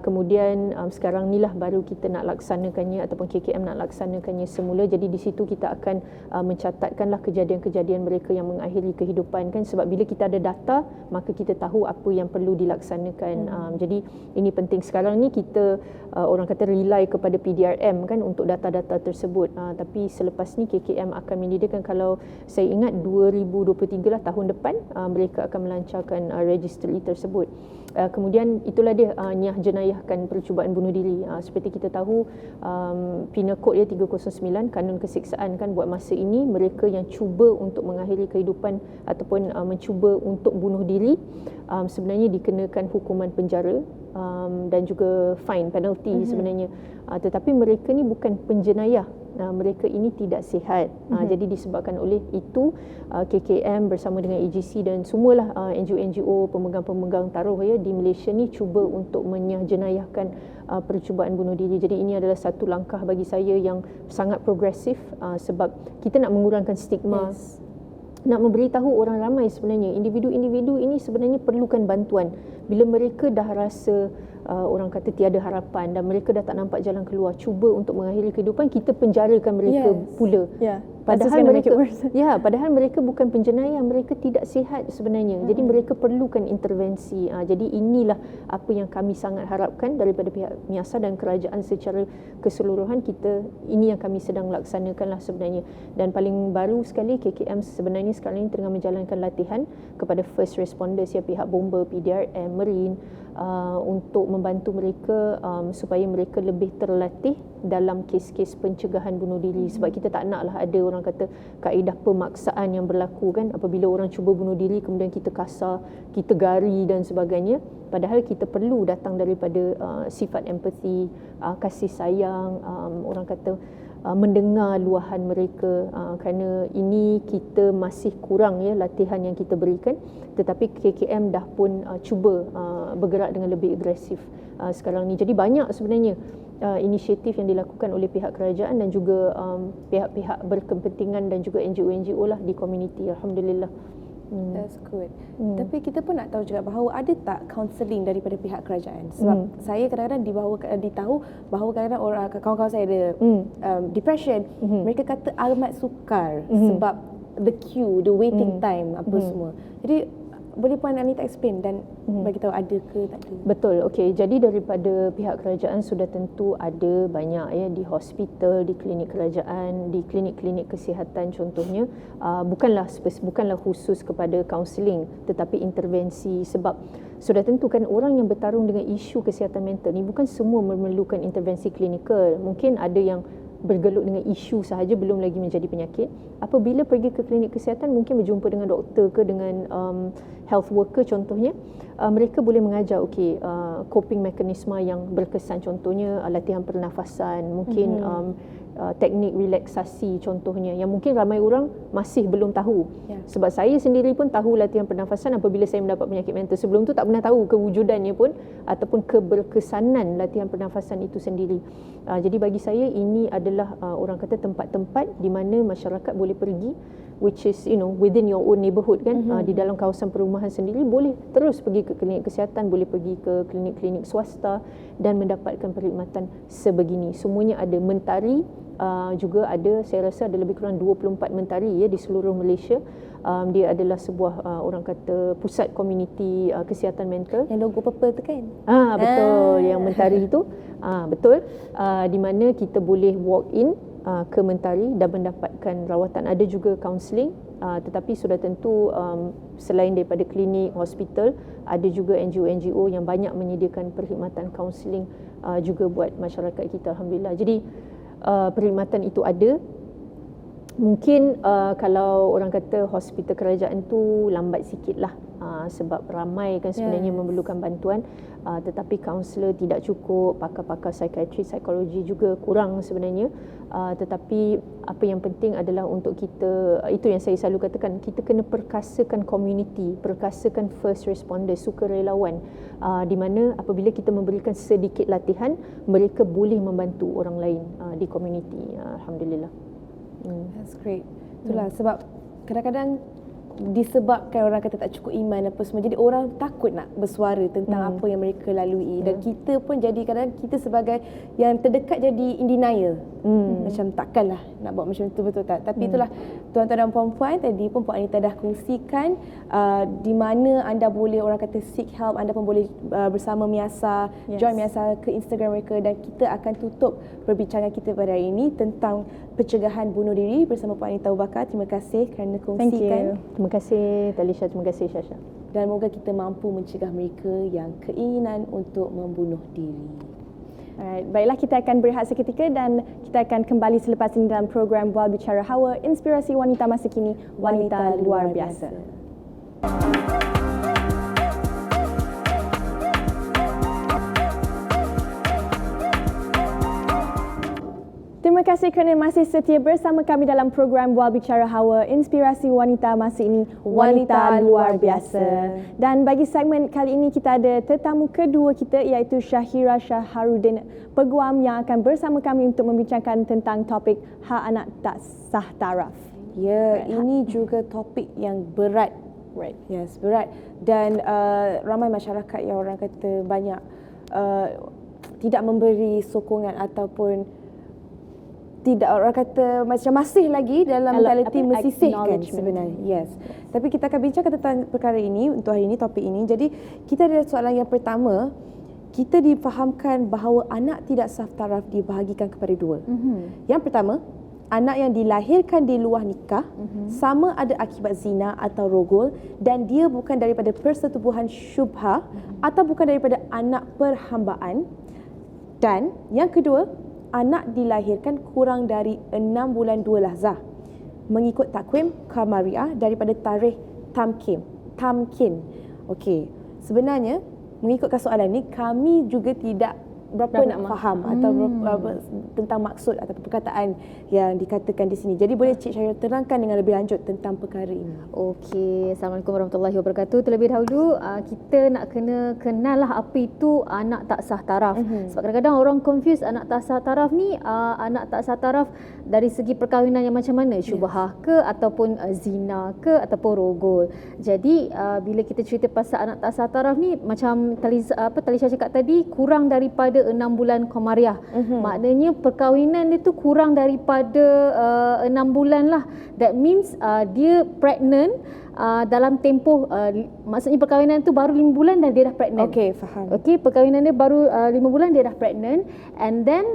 Kemudian sekarang ni lah baru kita nak laksanakannya, ataupun KKM nak laksanakannya semula. Jadi di situ kita akan mencatatkanlah kejadian-kejadian mereka yang mengakhiri kehidupan, kan. Sebab bila kita ada data, maka kita tahu apa yang perlu dilaksanakan. Jadi ini penting. Sekarang ni kita orang kata rely kepada PDRM, kan, untuk data-data tersebut. Tapi selepas ni KKM akan menyediakan, kalau saya ingat 2023 lah, tahun depan, mereka akan melancarkan registry tersebut. Kemudian itulah dia nyah jenayahkan percubaan bunuh diri. Seperti kita tahu, Penal Code 309, kanun kesiksaan, kan, buat masa ini mereka yang cuba untuk mengakhiri kehidupan ataupun mencuba untuk bunuh diri sebenarnya dikenakan hukuman penjara dan juga fine, penalty sebenarnya. Tetapi mereka ni bukan penjenayah. Mereka ini tidak sihat. Jadi disebabkan oleh itu, KKM bersama dengan AGC dan semualah NGO-NGO, pemegang-pemegang taruh di Malaysia ni cuba untuk menyahjenayahkan percubaan bunuh diri. Jadi ini adalah satu langkah bagi saya yang sangat progresif, sebab kita nak mengurangkan stigma. Nak memberitahu orang ramai sebenarnya, individu-individu ini sebenarnya perlukan bantuan. bila mereka dah rasa orang kata tiada harapan dan mereka dah tak nampak jalan keluar, cuba untuk mengakhiri kehidupan, kita penjarakan mereka pula. Padahal mereka bukan penjenayah, mereka tidak sihat sebenarnya. Jadi mereka perlukan intervensi. Jadi inilah apa yang kami sangat harapkan daripada pihak MIASA dan kerajaan secara keseluruhan. Ini yang kami sedang laksanakanlah sebenarnya. Dan paling baru sekali, KKM sebenarnya sekarang ini tengah menjalankan latihan kepada first responders, pihak bomba, PDRM, Marine, untuk membantu mereka supaya mereka lebih terlatih dalam kes-kes pencegahan bunuh diri. Sebab kita tak naklah ada orang kata kaedah pemaksaan yang berlaku kan, apabila orang cuba bunuh diri kemudian kita kasar, kita gari dan sebagainya. Padahal kita perlu datang daripada sifat empathy, kasih sayang, orang kata mendengar luahan mereka, kerana ini kita masih kurang latihan yang kita berikan. Tetapi KKM dah pun cuba bergerak dengan lebih agresif sekarang ni. Jadi banyak sebenarnya inisiatif yang dilakukan oleh pihak kerajaan dan juga pihak-pihak berkepentingan dan juga NGO-NGO lah di komuniti. Alhamdulillah. That's good. Tapi kita pun nak tahu juga bahawa ada tak counselling daripada pihak kerajaan? Sebab saya kadang-kadang ditahu bahawa kadang-kadang orang kawan-kawan saya ada depression. Mereka kata amat sukar sebab the queue, the waiting time apa semua. Jadi boleh Puan Anita explain dan bagi tahu ada ke tak ada? Betul. Okey, jadi daripada pihak kerajaan sudah tentu ada banyak di hospital, di klinik kerajaan, di klinik-klinik kesihatan contohnya, bukanlah khusus kepada kaunseling tetapi intervensi. Sebab sudah tentu kan orang yang bertarung dengan isu kesihatan mental ni bukan semua memerlukan intervensi klinikal. Mungkin ada yang bergelut dengan isu sahaja, belum lagi menjadi penyakit. Apabila pergi ke klinik kesihatan, mungkin berjumpa dengan doktor ke dengan health worker contohnya, mereka boleh mengajar coping mekanisme yang berkesan, contohnya latihan pernafasan, mungkin teknik relaksasi contohnya, yang mungkin ramai orang masih belum tahu. Sebab saya sendiri pun tahu latihan pernafasan apabila saya mendapat penyakit mental. Sebelum tu tak pernah tahu kewujudannya pun ataupun keberkesanan latihan pernafasan itu sendiri. Jadi bagi saya ini adalah orang kata tempat-tempat di mana masyarakat boleh pergi, which is within your own neighborhood kan, di dalam kawasan perumahan sendiri boleh terus pergi ke klinik kesihatan, boleh pergi ke klinik-klinik swasta dan mendapatkan perkhidmatan sebegini. Semuanya ada. Mentari juga ada, saya rasa ada lebih kurang 24 mentari di seluruh Malaysia. Dia adalah sebuah orang kata pusat komuniti kesihatan mental. Yang logo purple tu kan? Betul, yang mentari itu. Betul. Di mana kita boleh walk in ke mentari dan mendapatkan rawatan. Ada juga kaunseling, tetapi sudah tentu selain daripada klinik, hospital, ada juga NGO-NGO yang banyak menyediakan perkhidmatan kaunseling juga buat masyarakat kita. Alhamdulillah. Jadi perkhidmatan itu ada. Mungkin kalau orang kata hospital kerajaan tu lambat sikit lah, sebab ramai kan sebenarnya memerlukan bantuan, tetapi kaunselor tidak cukup, pakar-pakar psikiatri, psikologi juga kurang sebenarnya. Tetapi apa yang penting adalah untuk kita, itu yang saya selalu katakan, kita kena perkasakan community, perkasakan first responder, sukarelawan, di mana apabila kita memberikan sedikit latihan, mereka boleh membantu orang lain di community. Alhamdulillah. That's great. Itulah sebab kadang-kadang disebabkan orang kata tak cukup iman apa semua, jadi orang takut nak bersuara tentang apa yang mereka lalui. Dan kita pun jadi kadang kita sebagai yang terdekat jadi in denial. Macam takkanlah nak buat macam tu, betul tak? Tapi itulah tuan-tuan dan puan-puan, tadi pun Puan Anita dah kongsikan di mana anda boleh orang kata seek help. Anda pun boleh bersama MIASA, join MIASA ke Instagram mereka, dan kita akan tutup perbincangan kita pada hari ini tentang pencegahan bunuh diri bersama Puan Anita Abu Bakar. Terima kasih kerana kongsikan. Terima kasih Talisha, terima kasih Syasha. Dan moga kita mampu mencegah mereka yang keinginan untuk membunuh diri. Alright, baiklah, kita akan berehat seketika dan kita akan kembali selepas ini dalam program Bual Bicara Hawa, inspirasi wanita masa kini, wanita luar biasa. Terima kasih kerana masih setia bersama kami dalam program Bual Bicara Hawa, inspirasi wanita masa ini, wanita luar biasa. Dan bagi segmen kali ini kita ada tetamu kedua kita, iaitu Syahira Syaharuddin, peguam yang akan bersama kami untuk membincangkan tentang topik hak anak tak sah taraf. Ya, ini juga topik yang berat Right. Yes, berat. Dan ramai masyarakat yang orang kata banyak tidak memberi sokongan ataupun tidak, orang kata macam masih lagi dalam mentaliti mesisihkan sebenarnya. Yes. Tapi kita akan bincangkan tentang perkara ini untuk hari ini, topik ini. Jadi kita ada soalan yang pertama. Kita difahamkan bahawa anak tidak sah taraf dibahagikan kepada dua. Yang pertama, anak yang dilahirkan di luar nikah sama ada akibat zina atau rogol dan dia bukan daripada persetubuhan syubhah atau bukan daripada anak perhambaan. Dan yang kedua, anak dilahirkan kurang dari 6 bulan 2 lahzah mengikut takwim Kamariah daripada tarikh Tamkin. Okey, sebenarnya mengikutkan soalan ni kami juga tidak berapa nak faham atau berapa tentang maksud atau perkataan yang dikatakan di sini. Jadi boleh Cik Syahira terangkan dengan lebih lanjut tentang perkara ini. Okey, Assalamualaikum warahmatullahi wabarakatuh. Terlebih dahulu kita nak kena kenal lah apa itu anak tak sah taraf. Sebab kadang-kadang orang confuse anak tak sah taraf ni, anak tak sah taraf dari segi perkahwinan yang macam mana? Syubhah ke ataupun zina ke ataupun rogol. Jadi bila kita cerita pasal anak tak sah taraf ni, macam Talisha cakap tadi, kurang daripada 6 bulan Qamariah. Maknanya perkahwinan dia tu kurang daripada 6 bulan lah. That means dia pregnant dalam tempoh maksudnya perkahwinan tu baru 5 bulan dan dia dah pregnant. Okey, faham. Okey, perkahwinan dia baru 5 bulan dia dah pregnant, and then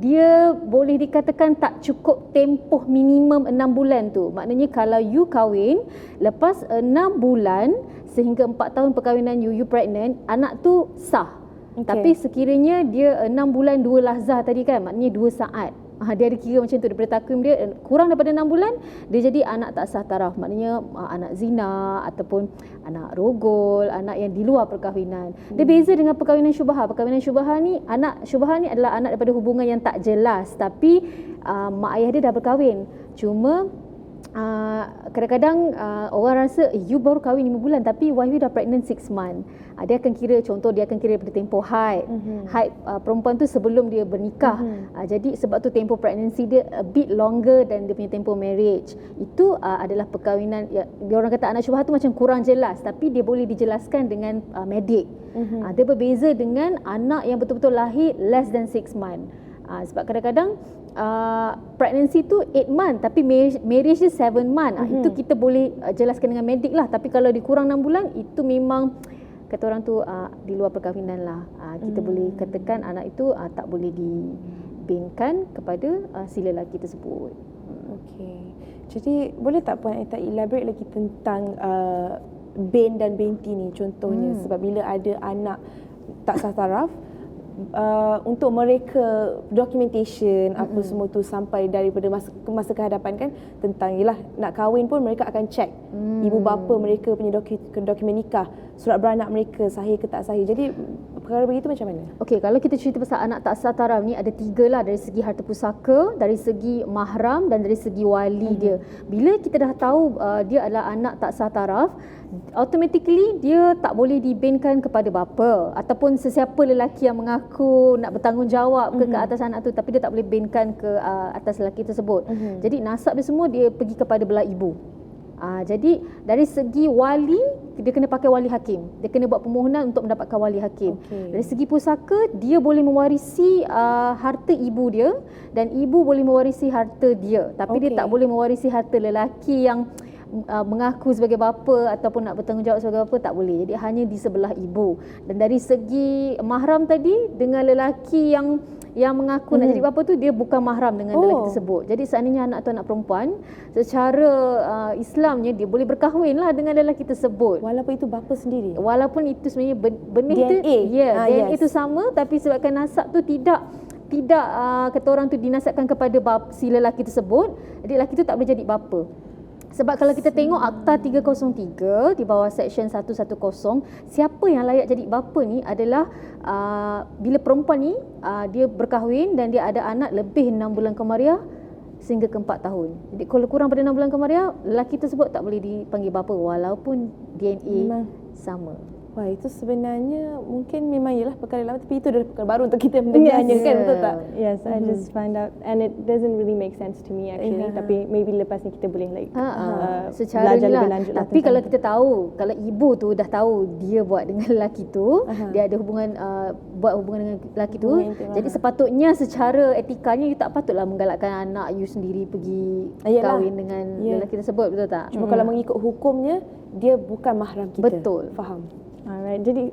dia boleh dikatakan tak cukup tempoh minimum 6 bulan tu. Maknanya kalau you kahwin lepas 6 bulan sehingga 4 tahun perkahwinan you pregnant, anak tu sah. Tapi sekiranya dia 6 bulan 2 lahzah tadi kan, maknanya 2 saat. Dia ada kira macam tu daripada takwim dia, kurang daripada 6 bulan dia jadi anak tak sah taraf. Maknanya anak zina ataupun anak rogol, anak yang di luar perkahwinan. Dia beza dengan perkahwinan syubhah. Perkahwinan syubhah ni, anak syubhah ni adalah anak daripada hubungan yang tak jelas, tapi mak ayah dia dah berkahwin. Cuma kadang-kadang orang rasa you baru kahwin 5 bulan tapi wife you dah pregnant 6 months. Dia akan kira, contoh dia akan kira daripada tempoh haid. Haid perempuan tu sebelum dia bernikah. Jadi sebab tu tempoh pregnancy dia a bit longer dan dia punya tempoh marriage. Itu adalah perkahwinan ya, dia orang kata anak syubhah tu macam kurang jelas tapi dia boleh dijelaskan dengan medik. Dia berbeza dengan anak yang betul-betul lahir less than 6 months. Sebab kadang-kadang pregnancy tu 8 months tapi marriage dia 7 months. Itu kita boleh jelaskan dengan medik lah. Tapi kalau dikurang 6 bulan, itu memang kata orang tu di luar perkahwinan lah. Kita boleh katakan anak itu tak boleh dibinkan kepada si lelaki tersebut. Okey. Jadi boleh tak Puan Aita elaborate lagi tentang bin dan binti ni contohnya, sebab bila ada anak tak sah taraf, untuk mereka documentation apa semua tu sampai daripada masa kehadapan kan, tentang yelah nak kahwin pun mereka akan check ibu bapa mereka punya dokumen nikah, surat beranak mereka sahih ke tak sahih. Jadi perkara begitu macam mana? Okey, kalau kita cerita pasal anak tak sah taraf ni ada 3 lah, dari segi harta pusaka, dari segi mahram dan dari segi wali dia. Bila kita dah tahu dia adalah anak tak sah taraf, automatically dia tak boleh dibinkan kepada bapa ataupun sesiapa lelaki yang mengaku nak bertanggungjawab ke atas anak tu, tapi dia tak boleh binkan ke atas lelaki tersebut. Jadi nasab dia semua dia pergi kepada belah ibu. Jadi dari segi wali, dia kena pakai wali hakim. Dia kena buat permohonan untuk mendapatkan wali hakim. Dari segi pusaka, dia boleh mewarisi harta ibu dia dan ibu boleh mewarisi harta dia. Tapi dia tak boleh mewarisi harta lelaki yang mengaku sebagai bapa ataupun nak bertanggungjawab sebagai bapa, tak boleh. Jadi hanya di sebelah ibu. Dan dari segi mahram tadi, dengan lelaki yang mengaku nak jadi bapa tu, dia bukan mahram dengan lelaki tersebut. Jadi seandainya anak tu anak perempuan, secara Islamnya dia boleh berkahwin lah dengan lelaki tersebut. Walaupun itu bapa sendiri. Walaupun itu sebenarnya benih DNA. DNA itu sama, tapi sebabkan nasab tu tidak kata orang tu dinasabkan kepada si lelaki tersebut, jadi lelaki tu tak boleh jadi bapa. Sebab kalau kita tengok Akta 303 di bawah Seksyen 110, siapa yang layak jadi bapa ni adalah bila perempuan ni dia berkahwin dan dia ada anak lebih 6 bulan Qamariah sehingga ke 4 tahun. Jadi kalau kurang pada 6 bulan Qamariah, lelaki tersebut tak boleh dipanggil bapa walaupun DNA sama. Wah, itu sebenarnya mungkin memang ialah perkara lama, tapi itu adalah perkara baru untuk kita mendengarnya, kan? Betul tak? Yes, I just find out and it doesn't really make sense to me actually. Tapi maybe lepas ni kita boleh secara belajar ni lebih lah. lanjut Tapi kalau kita tahu, kalau ibu tu dah tahu dia buat dengan lelaki tu, dia ada hubungan buat hubungan dengan lelaki tu, jadi sepatutnya secara etikanya you tak patutlah menggalakkan anak you sendiri pergi kahwin dengan lelaki tersebut, betul tak? Cuma kalau mengikut hukumnya, dia bukan mahram kita. Betul. Faham. Alright, jadi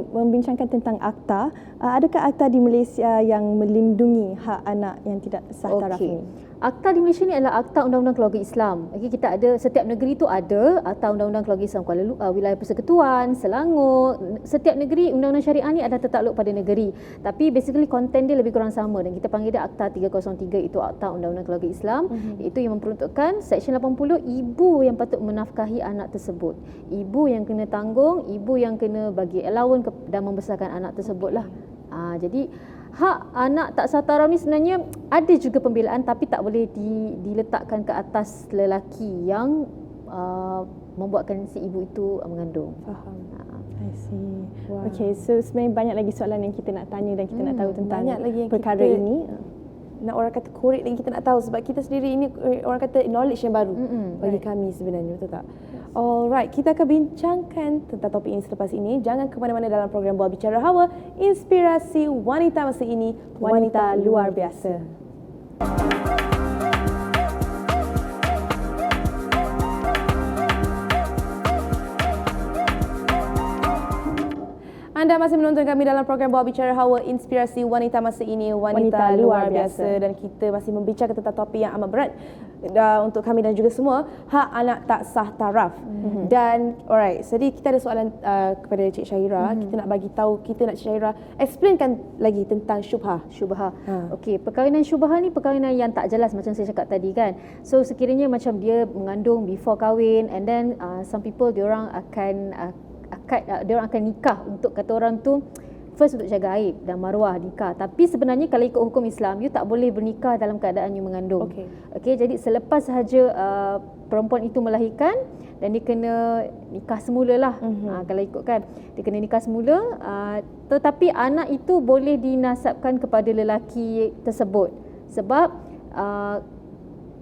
membincangkan tentang akta, adakah akta di Malaysia yang melindungi hak anak yang tidak sah taraf ini? Akta di Malaysia ni adalah Akta Undang-Undang Keluarga Islam. Okey, kita ada, setiap negeri tu ada Akta Undang-Undang Keluarga Islam. Wilayah Persekutuan, Selangor, setiap negeri Undang-Undang Syariah ni ada tertakluk pada negeri. Tapi basically konten dia lebih kurang sama dan kita panggil dia Akta 303, itu Akta Undang-Undang Keluarga Islam. Itu yang memperuntukkan Seksyen 80, ibu yang patut menafkahi anak tersebut. Ibu yang kena tanggung, ibu yang kena bagi allowance dan membesarkan anak tersebut lah. Jadi hak anak tak sah taraf ni sebenarnya ada juga pembelaan, tapi tak boleh diletakkan ke atas lelaki yang membuatkan si ibu itu mengandung. Faham. I see. Wow. Okay, so sebenarnya banyak lagi soalan yang kita nak tanya dan kita nak tahu tentang perkara ini. Nak orang kata korek dan kita nak tahu sebab kita sendiri ini orang kata knowledge yang baru bagi kami sebenarnya, betul tak? Alright, kita akan bincangkan tentang topik ini selepas ini. Jangan ke mana-mana dalam program Bual Bicara Hawa, inspirasi wanita masa ini, wanita luar biasa. Anda masih menonton kami dalam program Bual Bicara Hawa, inspirasi wanita masa ini, wanita luar biasa. Dan kita masih membincangkan tentang topik yang amat berat untuk kami dan juga semua, hak anak tak sah taraf. Dan alright, jadi kita ada soalan kepada Cik Syahira. Kita nak bagi tahu, kita nak Cik Syahira explainkan lagi tentang syubhah. Okey, perkahwinan syubhah ni perkahwinan yang tak jelas macam saya cakap tadi kan. So sekiranya macam dia mengandung before kahwin, and then some people diorang akan diorang akan nikah untuk, kata orang tu, first untuk jaga aib dan maruah nikah. Tapi sebenarnya kalau ikut hukum Islam, you tak boleh bernikah dalam keadaan you mengandung. Okey, jadi selepas sahaja perempuan itu melahirkan, dan dia kena nikah semula lah. Kalau ikutkan, dia kena nikah semula, tetapi anak itu boleh dinasabkan kepada lelaki tersebut. Sebab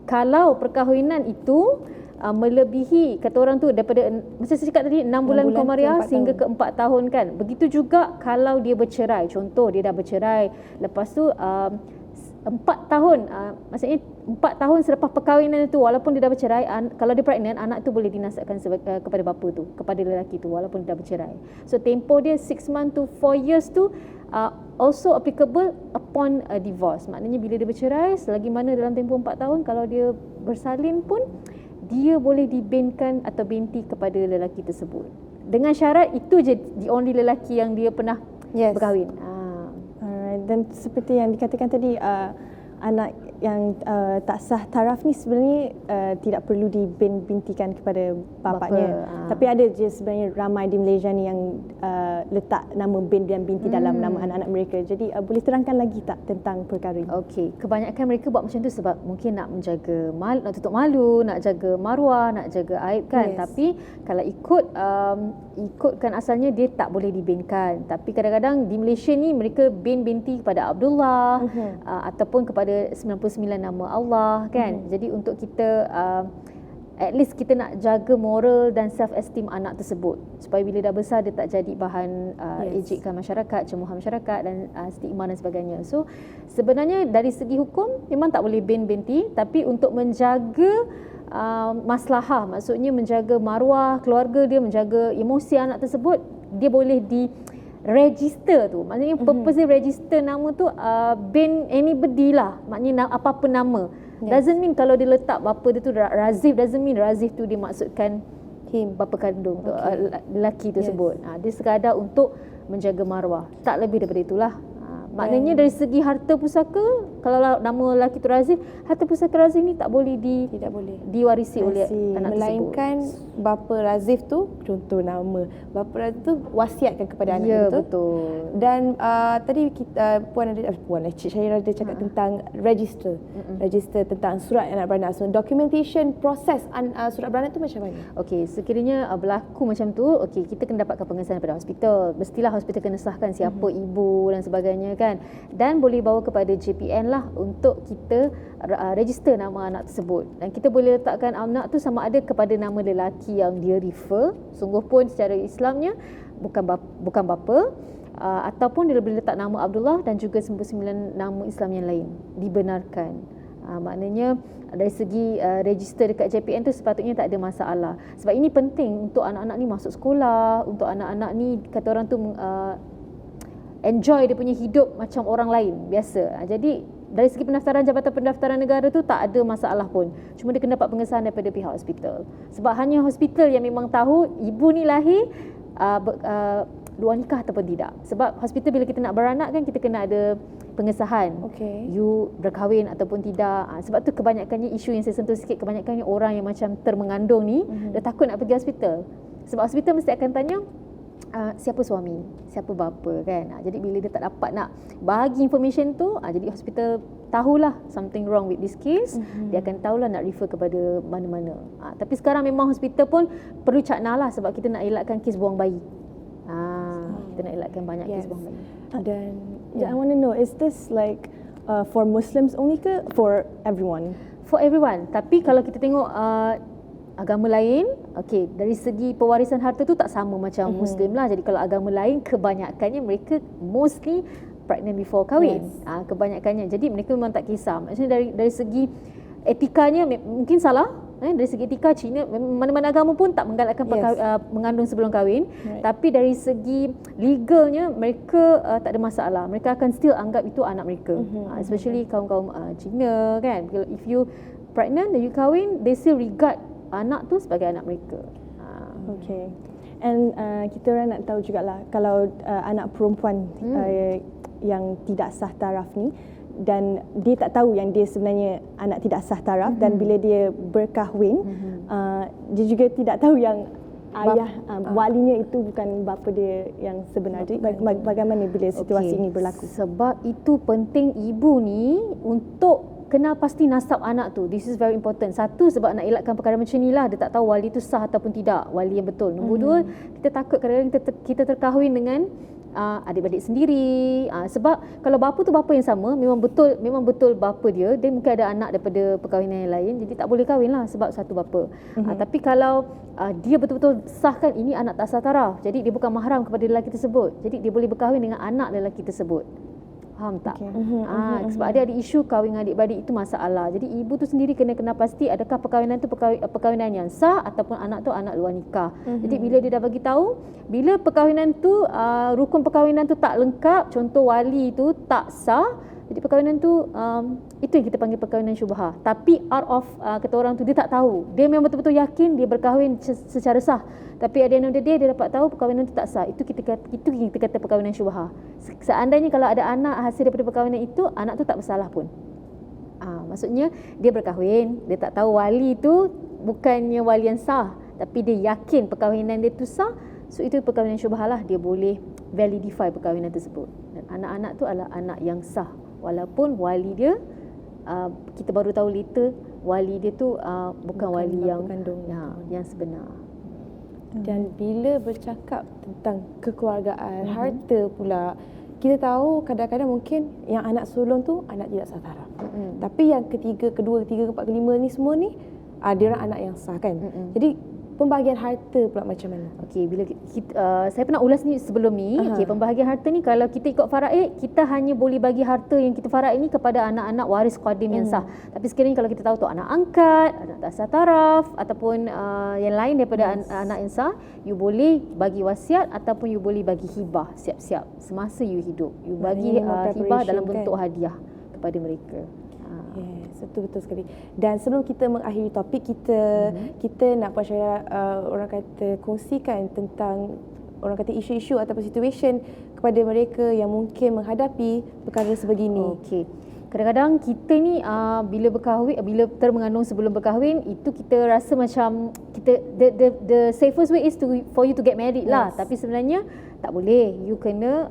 kalau perkahwinan itu melebihi, kata orang tu, daripada, macam saya cakap tadi, 6 bulan Komariah sehingga ke 4 tahun kan. Begitu juga kalau dia bercerai. Contoh, dia dah bercerai, lepas tu 4 tahun, maksudnya 4 tahun selepas perkahwinan itu, walaupun dia dah bercerai, kalau dia pregnant, anak tu boleh dinasabkan kepada bapa tu, kepada lelaki tu, walaupun dia dah bercerai. So tempoh dia 6 months to 4 years tu also applicable upon a divorce. Maknanya bila dia bercerai, selagi mana dalam tempoh 4 tahun, kalau dia bersalin pun, dia boleh dibinkan atau binti kepada lelaki tersebut. Dengan syarat itu je the only lelaki yang dia pernah berkahwin. Alright, dan seperti yang dikatakan tadi, anak yang tak sah taraf ni sebenarnya tidak perlu dibintikan kepada bapaknya. Tapi ada je sebenarnya ramai di Malaysia ni yang letak nama bin dan binti dalam nama anak-anak mereka. Jadi boleh terangkan lagi tak tentang perkara ini? Okey, kebanyakan mereka buat macam tu sebab mungkin nak menjaga nak tutup malu, nak jaga maruah, nak jaga aib kan. Tapi kalau ikutkan asalnya, dia tak boleh dibinkan. Tapi kadang-kadang di Malaysia ni mereka bin binti kepada Abdullah ataupun kepada 99 nama Allah kan. Jadi untuk kita at least kita nak jaga moral dan self esteem anak tersebut supaya bila dah besar dia tak jadi bahan ejekan masyarakat, cemuhan masyarakat dan stigma dan sebagainya. So sebenarnya dari segi hukum memang tak boleh bin binti, tapi untuk menjaga maslahah, maksudnya menjaga maruah keluarga dia, menjaga emosi anak tersebut, dia boleh register tu. Maksudnya purpose dia register nama tu bin anybody lah. Maknanya apa-apa nama. Doesn't mean kalau dia letak bapa dia tu Razif, doesn't mean Razif tu dia maksudkan bapa kandung lelaki tersebut. Dia sekadar untuk menjaga maruah. Tak lebih daripada itulah. Maknanya dari segi harta pusaka, kalau nama lelaki tu Razif, harta pusaka Razif ni tak boleh Tidak boleh. diwarisi oleh anak Melainkan bapa Razif tu, contoh nama bapa Razif tu wasiatkan kepada anak tersebut. Ya, dia tu. betul. Dan tadi kita Cik Syahira ada cakap tentang register. Register tentang surat anak beranak. So documentation proses surat beranak tu macam mana? Okey, sekiranya berlaku macam tu, okey, kita kena dapatkan pengesahan daripada hospital. Mestilah hospital kena sahkan siapa ibu dan sebagainya kan. Dan boleh bawa kepada JPN lah untuk kita register nama anak tersebut. Dan kita boleh letakkan anak tu sama ada kepada nama lelaki yang dia refer, sungguh pun secara Islamnya bukan bapa, ataupun dia boleh letak nama Abdullah dan juga 99 nama Islam yang lain dibenarkan. Maknanya dari segi register dekat JPN tu sepatutnya tak ada masalah. Sebab ini penting untuk anak-anak ni masuk sekolah, untuk anak-anak ni kata orang tu enjoy dia punya hidup macam orang lain biasa. Jadi dari segi pendaftaran Jabatan Pendaftaran Negara tu tak ada masalah pun. Cuma dia kena dapat pengesahan daripada pihak hospital. Sebab hanya hospital yang memang tahu ibu ni lahir luar nikah ataupun tidak. Sebab hospital bila kita nak beranak kan kita kena ada pengesahan. Okey. You berkahwin ataupun tidak. Sebab tu kebanyakannya isu yang saya sentuh sikit, kebanyakannya orang yang macam termengandung ni dia takut nak pergi hospital. Sebab hospital mesti akan tanya siapa suami, siapa bapa kan. Jadi bila dia tak dapat nak bahagi information tu, jadi hospital tahulah something wrong with this case. Dia akan tahulah nak refer kepada mana-mana. Tapi sekarang memang hospital pun perlu cakna lah sebab kita nak elakkan kes buang bayi. Kita nak elakkan banyak kes buang bayi. Dan I want to know, is this like for Muslims only ke for everyone? For everyone. Tapi kalau kita tengok agama lain, okey, dari segi pewarisan harta tu tak sama macam Muslim lah. Jadi kalau agama lain kebanyakannya mereka mostly pregnant before kahwin. Kebanyakannya. Jadi mereka memang tak kisah. Maksudnya dari segi etikanya mungkin salah. Dari segi etika Cina, mana-mana agama pun tak menggalakkan mengandung sebelum kahwin. Tapi dari segi legalnya mereka tak ada masalah. Mereka akan still anggap itu anak mereka. Especially kaum-kaum Cina kan. If you pregnant dan you kahwin, they still regard anak tu sebagai anak mereka. Okay. And kita orang nak tahu jugalah kalau anak perempuan yang tidak sah taraf ni dan dia tak tahu yang dia sebenarnya anak tidak sah taraf dan bila dia berkahwin dia juga tidak tahu yang ayah walinya itu bukan bapa dia yang sebenar. Jadi bagaimana bila situasi ini berlaku? Sebab itu penting ibu ni untuk kena pasti nasab anak tu. This is very important. Satu, sebab nak elakkan perkara macam ni lah. Dia tak tahu wali tu sah ataupun tidak, wali yang betul. Nombor dua, kita takut kadang-kadang kita terkahwin dengan adik-beradik sendiri. Sebab kalau bapa tu bapa yang sama, memang betul bapa dia mungkin ada anak daripada perkahwinan yang lain, jadi tak boleh kahwin lah sebab satu bapa. Tapi kalau dia betul-betul sahkan ini anak tak sah taraf, jadi dia bukan mahram kepada lelaki tersebut, jadi dia boleh berkahwin dengan anak lelaki tersebut. Faham tak? Sebab ada isu kahwin adik-beradik itu masalah. Jadi ibu tu sendiri kena pasti adakah perkahwinan tu perkahwinan yang sah ataupun anak tu anak luar nikah. Jadi bila dia dah bagi tahu, bila perkahwinan tu rukun perkahwinan tu tak lengkap, contoh wali tu tak sah, jadi perkahwinan tu itu yang kita panggil perkahwinan syubhah. Tapi out of kata orang tu dia tak tahu. Dia memang betul-betul yakin dia berkahwin secara sah. Tapi at the end of the day dia dapat tahu perkahwinan itu tak sah. Itu kita kata perkahwinan syubhah. Seandainya kalau ada anak hasil daripada perkahwinan itu, anak tu tak bersalah pun. Maksudnya dia berkahwin, dia tak tahu wali itu bukannya wali yang sah, tapi dia yakin perkahwinan dia tu sah. So itu perkahwinan syubhah lah, dia boleh validify perkahwinan tersebut. Dan anak-anak tu adalah anak yang sah. Walaupun wali dia kita baru tahu later wali dia tu bukan wali yang sebenar. Dan bila bercakap tentang kekeluargaan, harta pula, kita tahu kadang-kadang mungkin yang anak sulung tu anak tidak sah taraf. Tapi yang ketiga, kedua, ketiga, keempat, kelima ni semua ni dia orang anak yang sah kan. Jadi pembahagian harta pula macam mana? Okey, bila saya pernah ulas ni sebelum ni. Okey, pembahagian harta ni kalau kita ikut faraid, kita hanya boleh bagi harta yang kita faraid ni kepada anak-anak waris qadim yang sah. Tapi sekiranya kalau kita tahu tu anak angkat, anak tak sah taraf ataupun yang lain daripada anak yang sah, you boleh bagi wasiat ataupun you boleh bagi hibah siap-siap semasa you hidup. You bagi hibah dalam bentuk hadiah kepada mereka. Yes, betul sekali. Dan sebelum kita mengakhiri topik kita, kita nak Puan Syahira orang kata kongsikan tentang orang kata isu-isu ataupun situasi kepada mereka yang mungkin menghadapi perkara sebegini? Okey. Kadang-kadang kita ni bila berkahwin, bila termengandung sebelum berkahwin, itu kita rasa macam kita the safest way is for you to get married lah. Tapi sebenarnya tak boleh. You kena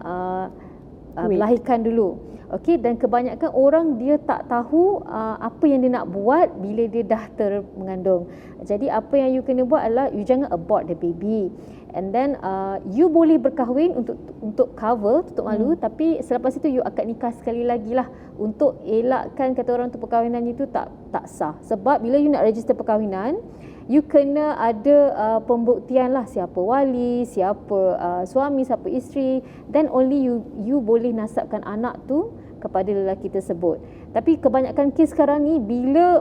melahirkan dulu. Okey, dan kebanyakan orang dia tak tahu apa yang dia nak buat bila dia dah termengandung. Jadi apa yang you kena buat adalah you jangan abort the baby. And then you boleh berkahwin untuk cover, tutup malu, tapi selepas itu you akad nikah sekali lagi lah untuk elakkan kata orang tu perkahwinan itu tak sah. Sebab bila you nak register perkahwinan, you kena ada pembuktian lah siapa wali, siapa suami, siapa isteri, then only you boleh nasabkan anak tu kepada lelaki tersebut. Tapi kebanyakan kes sekarang ni bila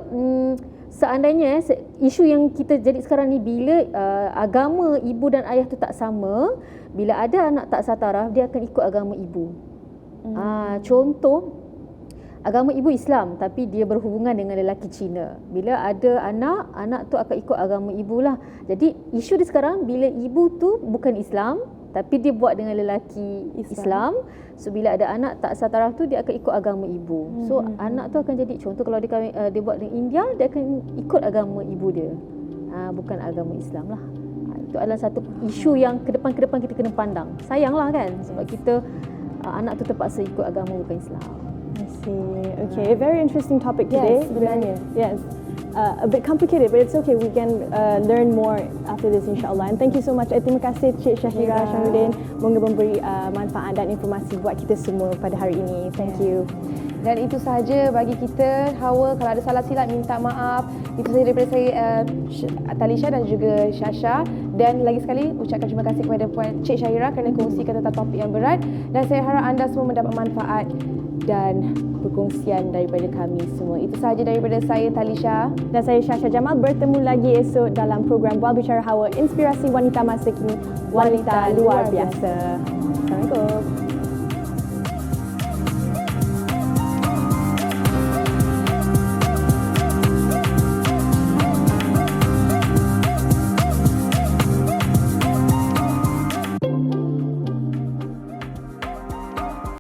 seandainya isu yang kita jadi sekarang ni, bila agama ibu dan ayah tu tak sama, bila ada anak tak sah taraf, dia akan ikut agama ibu. Contoh, agama ibu Islam tapi dia berhubungan dengan lelaki Cina. Bila ada anak tu akan ikut agama ibu lah. Jadi isu dia sekarang, bila ibu tu bukan Islam tapi dia buat dengan lelaki Islam. So bila ada anak tak sah taraf tu, dia akan ikut agama ibu. So anak tu akan jadi, contoh kalau dia buat dengan India, dia akan ikut agama ibu dia, bukan agama Islam lah. Itu adalah satu isu yang ke depan kita kena pandang. Sayanglah kan, sebab kita anak tu terpaksa ikut agama bukan Islam. I see. Okay, a very interesting topic today. Yes, sebenarnya. Yes. A bit complicated, but it's okay. We can learn more after this, insyaAllah. And thank you so much. Terima kasih Cik Syahira Syahruddin. Moga memberi manfaat dan informasi buat kita semua pada hari ini. Thank you. Dan itu sahaja bagi kita, Hawa. Kalau ada salah silap, minta maaf. Itu sahaja daripada saya, Talisha dan juga Syasha. Dan lagi sekali, ucapkan terima kasih kepada Puan Cik Syahira kerana kongsikan tentang topik yang berat. Dan saya harap anda semua mendapat manfaat dan perkongsian daripada kami semua. Itu sahaja daripada saya, Talisha. Dan saya Syasha Jamal. Bertemu lagi esok dalam program Bual Bicara Hawa, inspirasi wanita masa kini, wanita luar biasa. Assalamualaikum.